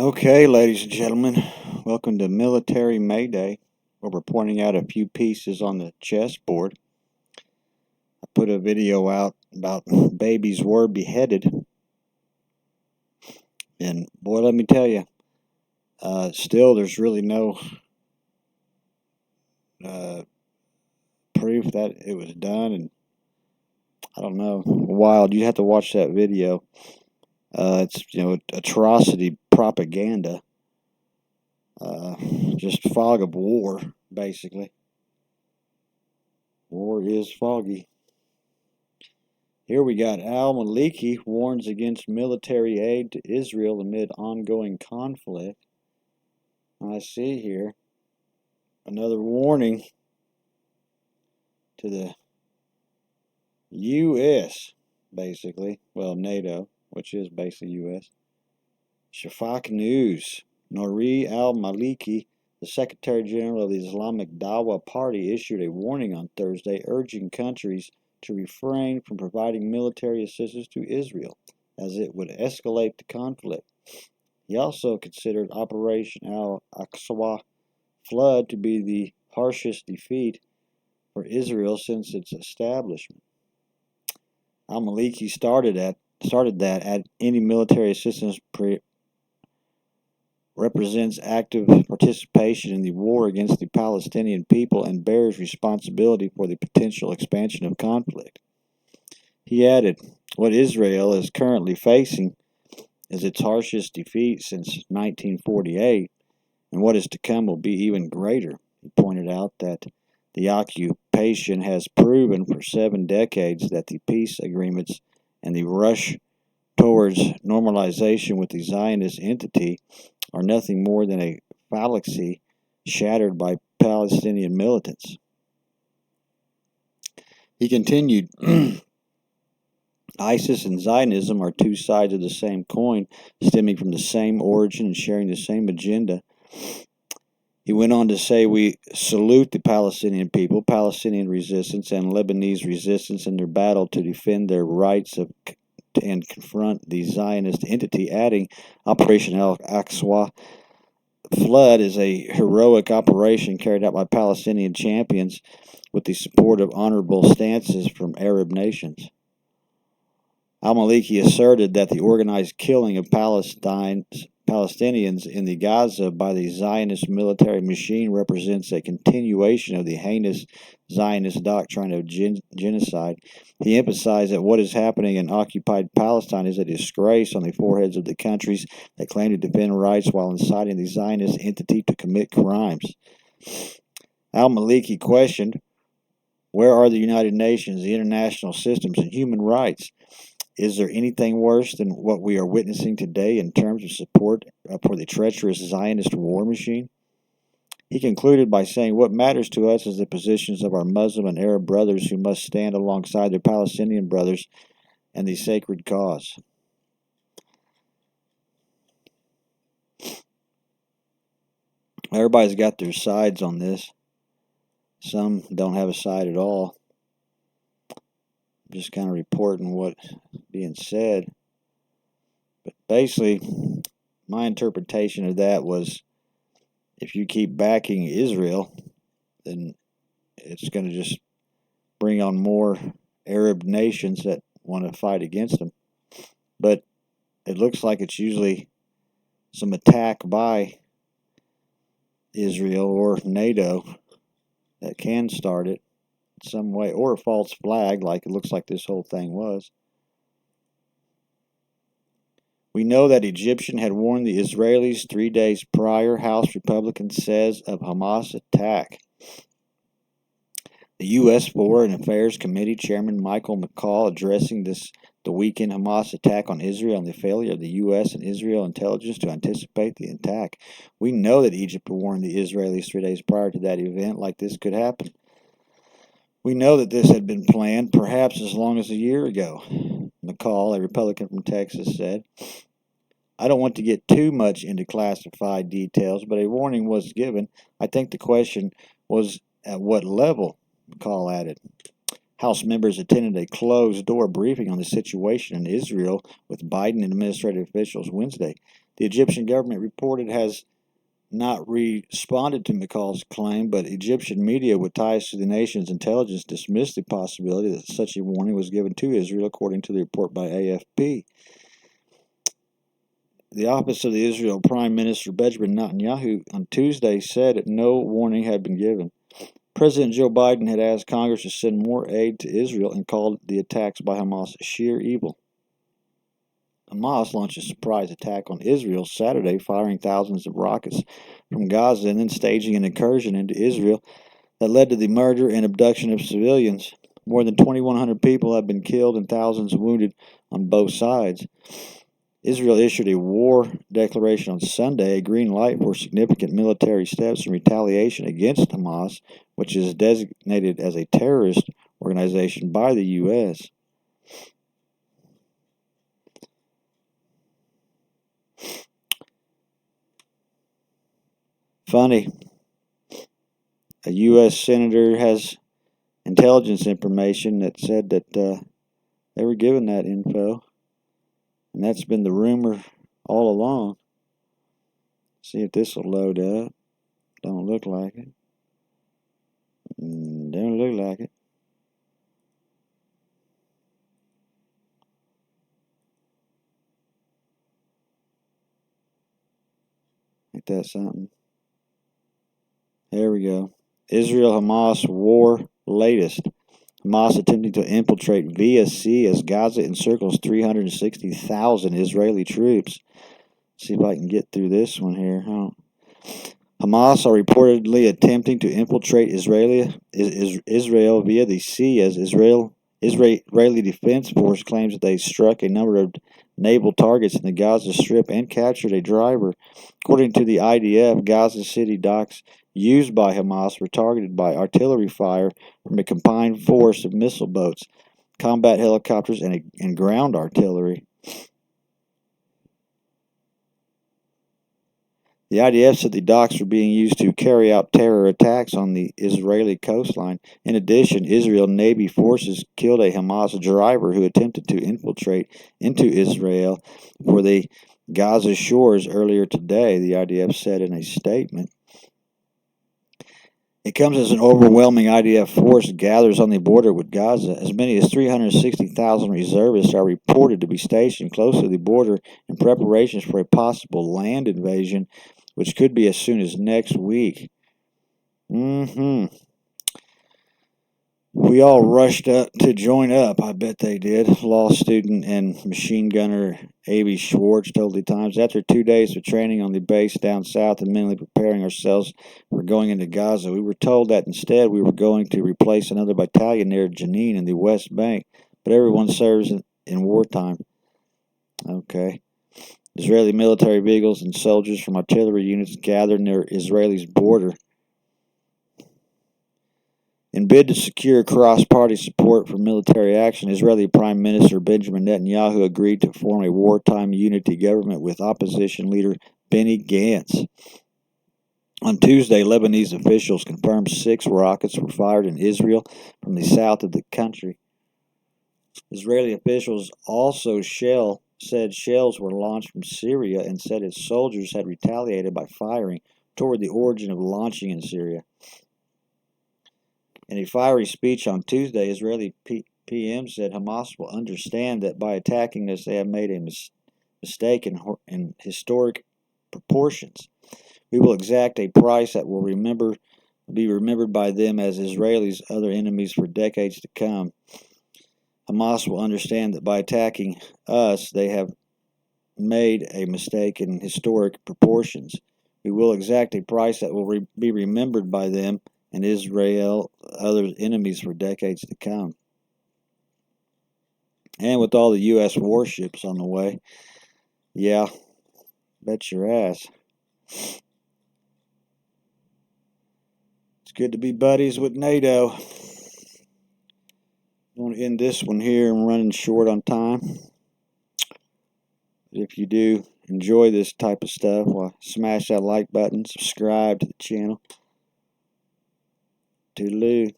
Okay, ladies and gentlemen, welcome to Military Mayday, where we're pointing out a few pieces on the chessboard. I put a video out about babies were beheaded, and boy, let me tell you, still there's really no proof that it was done, and I don't know, wild. You have to watch that video. It's atrocity propaganda, just fog of war, basically. War is foggy. Here we got Al-Maliki warns against military aid to Israel amid ongoing conflict. I see here another warning to the U.S., basically. Well, NATO, which is basically U.S. Shafak News. Nouri Al-Maliki, the Secretary General of the Islamic Dawa Party, issued a warning on Thursday urging countries to refrain from providing military assistance to Israel, as it would escalate the conflict. He also considered Operation Al-Aqsa flood to be the harshest defeat for Israel since its establishment. Al-Maliki started that at any military assistance represents active participation in the war against the Palestinian people and bears responsibility for the potential expansion of conflict. He added, what Israel is currently facing is its harshest defeat since 1948, and what is to come will be even greater. He pointed out that the occupation has proven for 7 decades that the peace agreements and the rush towards normalization with the Zionist entity are nothing more than a fallacy shattered by Palestinian militants. He continued, ISIS and Zionism are two sides of the same coin, stemming from the same origin and sharing the same agenda. He went on to say, we salute the Palestinian people, Palestinian resistance, and Lebanese resistance in their battle to defend their rights and confront the Zionist entity, adding, Operation Al-Aqsa flood is a heroic operation carried out by Palestinian champions with the support of honorable stances from Arab nations. Al-Maliki asserted that the organized killing of Palestinians in the Gaza by the Zionist military machine represents a continuation of the heinous Zionist doctrine of genocide. He emphasized that what is happening in occupied Palestine is a disgrace on the foreheads of the countries that claim to defend rights while inciting the Zionist entity to commit crimes. Al-Maliki questioned, where are the United Nations, the international systems, and human rights? Is there anything worse than what we are witnessing today in terms of support for the treacherous Zionist war machine? He concluded by saying, what matters to us is the positions of our Muslim and Arab brothers who must stand alongside their Palestinian brothers and the sacred cause. Everybody's got their sides on this. Some don't have a side at all. Just kind of reporting what's being said. But basically, my interpretation of that was, if you keep backing Israel, then it's going to just bring on more Arab nations that want to fight against them. But it looks like it's usually some attack by Israel or NATO that can start it in some way, or a false flag like it looks like this whole thing was. We know that Egyptian had warned the Israelis 3 days prior, House Republican says, of Hamas attack. The U.S. Foreign Affairs Committee Chairman Michael McCall addressing the weekend Hamas attack on Israel and the failure of the U.S. and Israel intelligence to anticipate the attack. We know that Egypt warned the Israelis 3 days prior to that event like this could happen. We know that this had been planned perhaps as long as a year ago, McCall, a Republican from Texas, said. I don't want to get too much into classified details, but a warning was given. I think the question was at what level, McCall added. House members attended a closed-door briefing on the situation in Israel with Biden and administrative officials Wednesday. The Egyptian government reported has not responded to McCall's claim, but Egyptian media with ties to the nation's intelligence dismissed the possibility that such a warning was given to Israel, according to the report by AFP. The office of the Israel Prime Minister Benjamin Netanyahu on Tuesday said that no warning had been given. President Joe Biden had asked Congress to send more aid to Israel and called the attacks by Hamas sheer evil. Hamas launched a surprise attack on Israel Saturday, firing thousands of rockets from Gaza and then staging an incursion into Israel that led to the murder and abduction of civilians. More than 2,100 people have been killed and thousands wounded on both sides. Israel issued a war declaration on Sunday, a green light for significant military steps in retaliation against Hamas, which is designated as a terrorist organization by the U.S. Funny, a U.S. senator has intelligence information that said that they were given that info, and that's been the rumor all along. See if this will load up. Don't look like it. Don't look like it. Ain't that something? There we go. Israel-Hamas war latest. Hamas attempting to infiltrate via sea as Gaza encircles 360,000 Israeli troops. See if I can get through this one here. Hamas are reportedly attempting to infiltrate Israel via the sea as Israeli Defense Force claims that they struck a number of naval targets in the Gaza Strip and captured a driver. According to the IDF, Gaza City docks used by Hamas were targeted by artillery fire from a combined force of missile boats, combat helicopters, and ground artillery. The IDF said the docks were being used to carry out terror attacks on the Israeli coastline. In addition, Israel Navy forces killed a Hamas driver who attempted to infiltrate into Israel for the Gaza shores earlier today, the IDF said in a statement. It comes as an overwhelming IDF force gathers on the border with Gaza. As many as 360,000 reservists are reported to be stationed close to the border in preparations for a possible land invasion, which could be as soon as next week. We all rushed up to join up. I bet they did. Law student and machine gunner Avi Schwartz told the Times, after 2 days of training on the base down south and mentally preparing ourselves for going into Gaza, we were told that instead we were going to replace another battalion near Jenin in the West Bank. But everyone serves in wartime. Okay. Israeli military vehicles and soldiers from artillery units gathered near Israel's border. In bid to secure cross-party support for military action, Israeli Prime Minister Benjamin Netanyahu agreed to form a wartime unity government with opposition leader Benny Gantz. On Tuesday, Lebanese officials confirmed 6 rockets were fired in Israel from the south of the country. Israeli officials also said shells were launched from Syria and said its soldiers had retaliated by firing toward the origin of launching in Syria. In a fiery speech on Tuesday, Israeli PM said Hamas will understand that by attacking us they have made a mistake in historic proportions. We will exact a price that will be remembered by them as Israelis' other enemies for decades to come. Hamas will understand that by attacking us they have made a mistake in historic proportions. We will exact a price that will be remembered by them and Israel, other enemies for decades to come. And with all the U.S. warships on the way, yeah, bet your ass. It's good to be buddies with NATO. I want to end this one here. I'm running short on time. If you do enjoy this type of stuff, well, smash that like button, subscribe to the channel. Toodaloo.